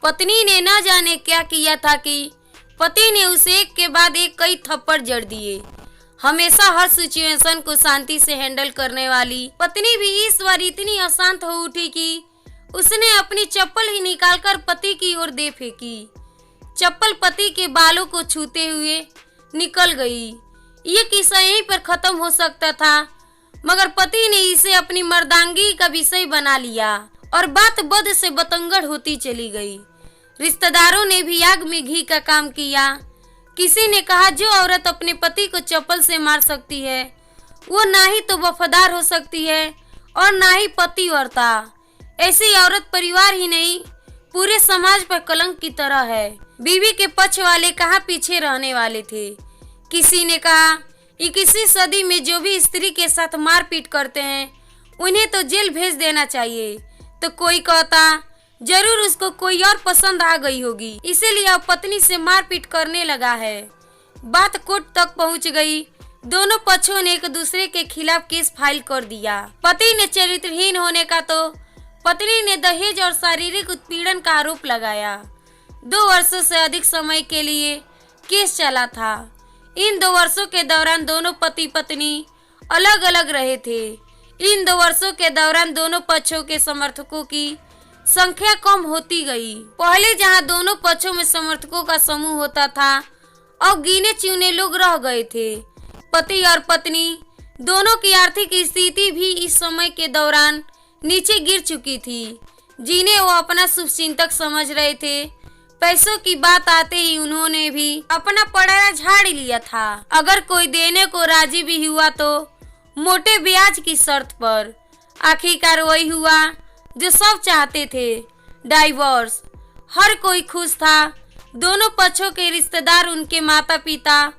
पत्नी ने न जाने क्या किया था कि पति ने उसे एक के बाद एक कई थप्पड़ जड़ दिए। हमेशा हर सिचुएशन को शांति से हैंडल करने वाली पत्नी भी इस बार इतनी अशांत हो उठी कि उसने अपनी चप्पल ही निकालकर पति की ओर दे फेंकी। चप्पल पति के बालों को छूते हुए निकल गई। ये किस्सा यहीं पर खत्म हो सकता था, मगर पति ने इसे अपनी मर्दांगी का विषय बना लिया और बात बद से बतंगड़ होती चली गई। रिश्तेदारों ने भी आग में घी का काम किया। किसी ने कहा जो औरत अपने पति को चप्पल से मार सकती है वो ना ही तो वफादार हो सकती है और ना ही पतिव्रता। ऐसी औरत परिवार ही नहीं पूरे समाज पर कलंक की तरह है। बीवी के पक्ष वाले कहाँ पीछे रहने वाले थे। किसी ने कहा 21वीं सदी में जो भी स्त्री के साथ मारपीट करते हैं उन्हें तो जेल भेज देना चाहिए। तो कोई कहता जरूर उसको कोई और पसंद आ गई होगी इसीलिए अब पत्नी से मारपीट करने लगा है। बात कोर्ट तक पहुंच गई। दोनों पक्षों ने एक दूसरे के खिलाफ केस फाइल कर दिया। पति ने चरित्रहीन होने का तो पत्नी ने दहेज और शारीरिक उत्पीड़न का आरोप लगाया। 2 वर्षों से अधिक समय के लिए केस चला था। इन 2 वर्षों के दौरान दोनों पति पत्नी अलग अलग रहे थे। इन 2 वर्षों के दौरान दोनों पक्षों के समर्थकों की संख्या कम होती गई। पहले जहां दोनों पक्षों में समर्थकों का समूह होता था अब गिने चुने लोग रह गए थे। पति और पत्नी दोनों की आर्थिक स्थिति भी इस समय के दौरान नीचे गिर चुकी थी जिन्हें वो अपना शुभचिंतक समझ रहे थे। पैसों की बात आते ही उन्होंने भी अपना पड़ाया झाड़ लिया था। अगर कोई देने को राजी भी हुआ तो मोटे ब्याज की शर्त पर। आखिरकार वही हुआ जो सब चाहते थे, डाइवोर्स। हर कोई खुश था। दोनों पक्षों के रिश्तेदार, उनके माता पिता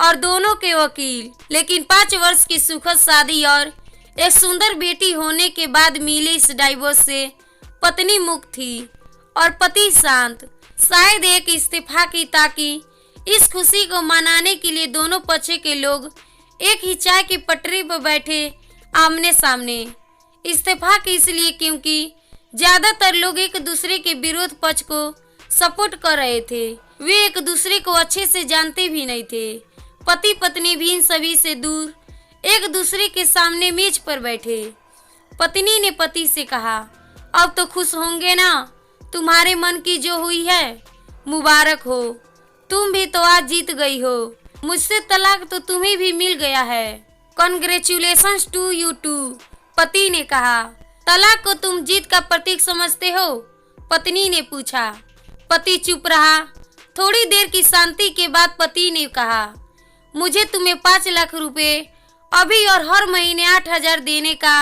और दोनों के वकील। लेकिन 5 वर्ष की सुखद शादी और एक सुंदर बेटी होने के बाद मिले इस डाइवोर्स से पत्नी मुक्त थी और पति शांत। शायद एक इस्तीफा की ताकि इस खुशी को मनाने के लिए दोनों पक्ष के लोग एक ही चाय की पटरी पर बैठे आमने सामने। इस्तीफा की इसलिए क्योंकि ज्यादातर लोग एक दूसरे के विरोध पक्ष को सपोर्ट कर रहे थे। वे एक दूसरे को अच्छे से जानते भी नहीं थे। पति पत्नी भी इन सभी से दूर एक दूसरे के सामने मेज पर बैठे। पत्नी ने पति से कहा अब तो खुश होंगे ना, तुम्हारे मन की जो हुई है मुबारक हो। तुम भी तो आज जीत गई हो। मुझसे तलाक तो तुम्हें भी मिल गया है। Congratulations to you too. पति ने कहा तलाक को तुम जीत का प्रतीक समझते हो? पत्नी ने पूछा। पति चुप रहा। थोड़ी देर की शांति के बाद पति ने कहा मुझे तुम्हें 5 लाख रुपए अभी और हर महीने 8,000 देने का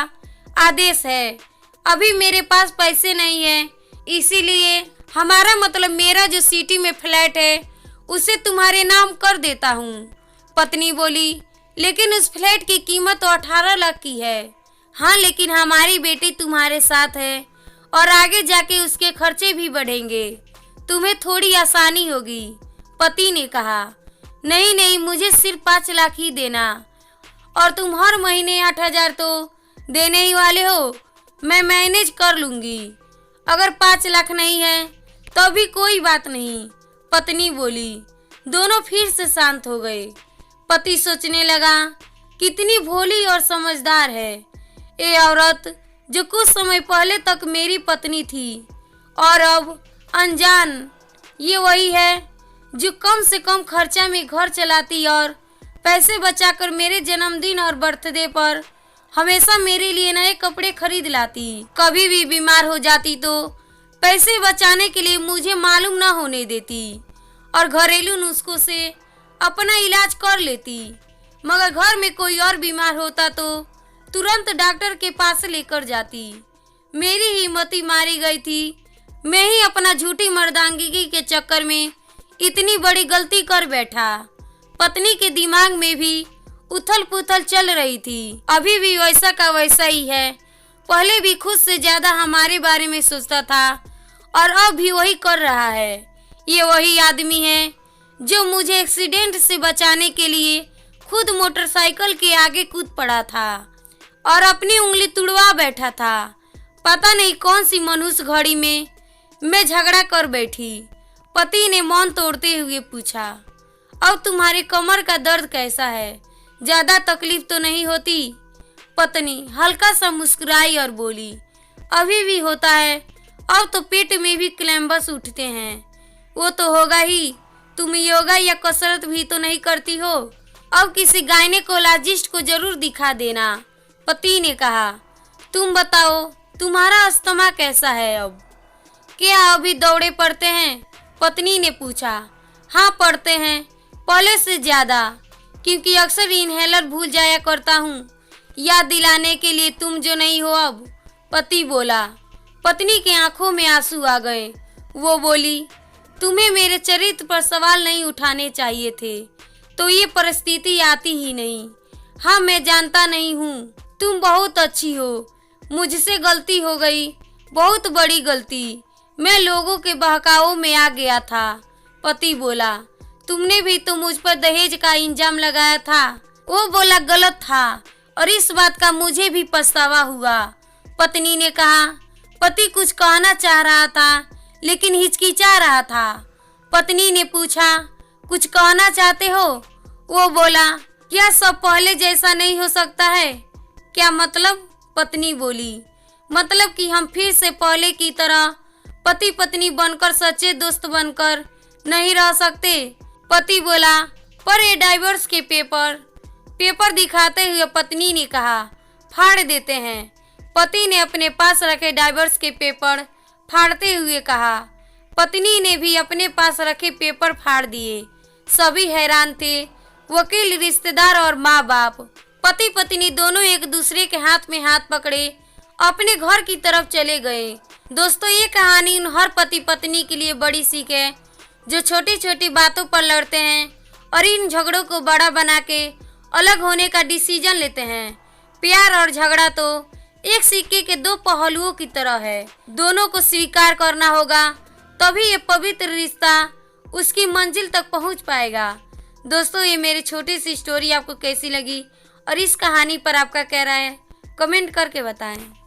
आदेश है। अभी मेरे पास पैसे नहीं है, इसीलिए हमारा मतलब मेरा जो सिटी में फ्लैट है उसे तुम्हारे नाम कर देता हूँ। पत्नी बोली लेकिन उस फ्लैट की कीमत तो 18 लाख की है। हाँ लेकिन हमारी बेटी तुम्हारे साथ है और आगे जाके उसके खर्चे भी बढ़ेंगे, तुम्हें थोड़ी आसानी होगी। पति ने कहा नहीं नहीं, मुझे सिर्फ 5 लाख ही देना और तुम हर महीने 8,000 तो देने ही वाले हो। मैं मैनेज कर लूंगी। अगर 5 लाख नहीं है तो भी कोई बात नहीं। पत्नी बोली। दोनों फिर से शांत हो गए। पति सोचने लगा कितनी भोली और समझदार है ये औरत जो कुछ समय पहले तक मेरी पत्नी थी और अब अनजान। ये वही है जो कम से कम खर्चा में घर चलाती और पैसे बचाकर मेरे जन्मदिन और बर्थडे पर हमेशा मेरे लिए नए कपड़े खरीद लाती। कभी भी बीमार हो जाती तो पैसे बचाने के लिए मुझे मालूम न होने देती और घरेलू नुस्खों से अपना इलाज कर लेती। मगर घर में कोई और बीमार होता तो तुरंत डॉक्टर के पास लेकर जाती। मेरी हिम्मत मारी गई थी। मैं ही अपना झूठी मर्दांगी के चक्कर में इतनी बड़ी गलती कर बैठा। पत्नी के दिमाग में भी उथल पुथल चल रही थी। अभी भी वैसा का वैसा ही है। पहले भी खुद से ज्यादा हमारे बारे में सोचता था और अब भी वही कर रहा है। ये वही आदमी है जो मुझे एक्सीडेंट से बचाने के लिए खुद मोटरसाइकिल के आगे कूद पड़ा था और अपनी उंगली तुड़वा बैठा था। पता नहीं कौन सी मनुष्य घड़ी में मैं झगड़ा कर बैठी। पति ने मौन तोड़ते हुए पूछा, अब तुम्हारे कमर का दर्द कैसा है? ज्यादा तकलीफ तो नहीं होती? पत्नी हल्का सा मुस्कुराई और बोली, अभी भी होता है, अब तो पेट में भी क्लैम्बस उठते हैं। वो तो होगा ही, तुम योगा या कसरत भी तो नहीं करती हो। अब किसी गायनेकोलॉजिस्ट को जरूर दिखा देना। पति ने कहा, तुम बताओ तुम्हारा अस्थमा कैसा है अब? क्या अभी दौड़े पड़ते हैं? पत्नी ने पूछा। हाँ पड़ते हैं, पहले से ज्यादा, क्योंकि अक्सर इनहेलर भूल जाया करता हूँ, याद दिलाने के लिए तुम जो नहीं हो अब। पति बोला। पत्नी के आंखों में आंसू आ गए। वो बोली, तुम्हें मेरे चरित्र पर सवाल नहीं उठाने चाहिए थे, तो ये परिस्थिति आती ही नहीं। हाँ मैं जानता नहीं हूँ, तुम बहुत अच्छी हो, मुझसे गलती हो गई, बहुत बड़ी गलती। मैं लोगों के बहकावों में आ गया था। पति बोला, तुमने भी तो मुझ पर दहेज का इल्जाम लगाया था। वो बोला गलत था और इस बात का मुझे भी पछतावा हुआ। पत्नी ने कहा। पति कुछ कहना चाह रहा था लेकिन हिचकिचा रहा था। पत्नी ने पूछा, कुछ कहना चाहते हो? वो बोला, क्या सब पहले जैसा नहीं हो सकता है? क्या मतलब? पत्नी बोली, मतलब कि हम फिर से पहले की तरह पति पत्नी बनकर सच्चे दोस्त बनकर नहीं रह सकते। पति बोला, पर ये डाइवोर्स के पेपर दिखाते हुए पत्नी ने कहा, फाड़ देते हैं। पति ने अपने पास रखे डाइवोर्स के पेपर फाड़ते हुए कहा। पत्नी ने भी अपने पास रखे पेपर फाड़ दिए। सभी हैरान थे, वकील, रिश्तेदार और माँ बाप। पति पत्नी दोनों एक दूसरे के हाथ में हाथ पकड़े अपने घर की तरफ चले गए। दोस्तों, ये कहानी उन हर पति पत्नी के लिए बड़ी सीख है जो छोटी छोटी बातों पर लड़ते हैं और इन झगड़ों को बड़ा बना के अलग होने का डिसीजन लेते हैं। प्यार और झगड़ा तो एक सिक्के के दो पहलुओं की तरह है, दोनों को स्वीकार करना होगा, तभी ये पवित्र रिश्ता उसकी मंजिल तक पहुंच पाएगा। दोस्तों, ये मेरी छोटी सी स्टोरी आपको कैसी लगी और इस कहानी पर आपका क्या राय है, कमेंट करके बताएं।